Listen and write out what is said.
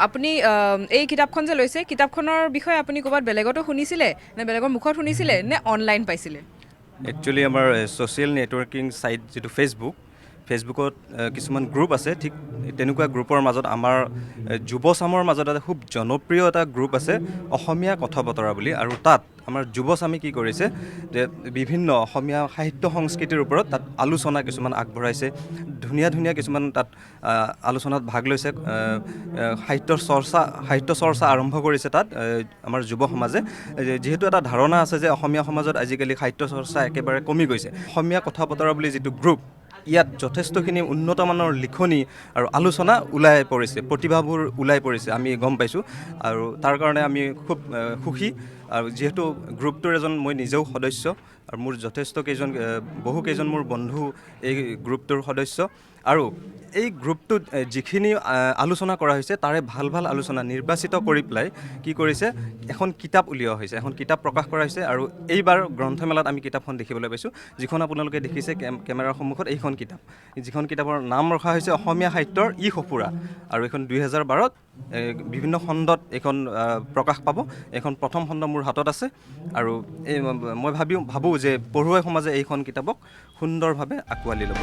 আপুনি এই কিতাপখন যে লৈছে কিতাপখনৰ বিষয়ে আপুনি ক'ৰবাত বেলেগতো শুনিছিলে নে বেলেগৰ মুখত শুনিছিলে নে অনলাইন পাইছিলে একচুৱেলি আমাৰ ছ'চিয়েল নেটৱৰ্কিং ছাইট যিটো ফেচবুকত কিছুমান গ্ৰুপ আছে ঠিক তেনেকুৱা গ্ৰুপৰ মাজত আমাৰ যুৱচামৰ মাজত এটা খুব জনপ্ৰিয় এটা গ্ৰুপ আছে অসমীয়া কথা বতৰা বুলি আৰু তাত আমাৰ যুৱচামে কি কৰিছে যে বিভিন্ন অসমীয়া সাহিত্য সংস্কৃতিৰ ওপৰত তাত আলোচনা কিছুমান আগবঢ়াইছে ধুনীয়া কিছুমান তাত আলোচনাত ভাগ লৈছে সাহিত্য চৰ্চা আৰম্ভ কৰিছে তাত আমাৰ যুৱ সমাজে যিহেতু এটা ধাৰণা আছে যে অসমীয়া সমাজত আজিকালি সাহিত্য চৰ্চা একেবাৰে কমি গৈছে অসমীয়া কথা বতৰা বুলি যিটো গ্ৰুপ ইয়াত যথেষ্টখিনি উন্নতমানৰ লিখনি আৰু আলোচনা ওলাই পৰিছে প্ৰতিভাবোৰ ওলাই পৰিছে আমি গম পাইছোঁ আৰু তাৰ কাৰণে আমি খুব সুখী আৰু যিহেতু গ্ৰুপটোৰ এজন মই নিজেও সদস্য আৰু মোৰ বহু কেইজন মোৰ বন্ধু এই গ্ৰুপটোৰ সদস্য আৰু এই গ্ৰুপটোত যিখিনি আলোচনা কৰা হৈছে তাৰে ভাল আলোচনা নিৰ্বাচিত কৰি পেলাই কি কৰিছে এখন কিতাপ উলিওৱা হৈছে এখন কিতাপ প্ৰকাশ কৰা হৈছে আৰু এইবাৰ গ্ৰন্থমেলাত আমি কিতাপখন দেখিবলৈ পাইছোঁ যিখন আপোনালোকে দেখিছে কেমেৰাৰ সন্মুখত এইখন কিতাপ যিখন কিতাপৰ নাম ৰখা হৈছে অসমীয়া সাহিত্যৰ ই-সফুৰা আৰু এইখন 2012ত বিভিন্ন খণ্ডত এইখন প্ৰকাশ পাব এইখন প্ৰথম খণ্ড মোৰ হাতত আছে আৰু মই ভাবোঁ যে পঢ়ুৱৈ সমাজে এইখন কিতাপক সুন্দৰভাৱে আঁকোৱালি ল'ব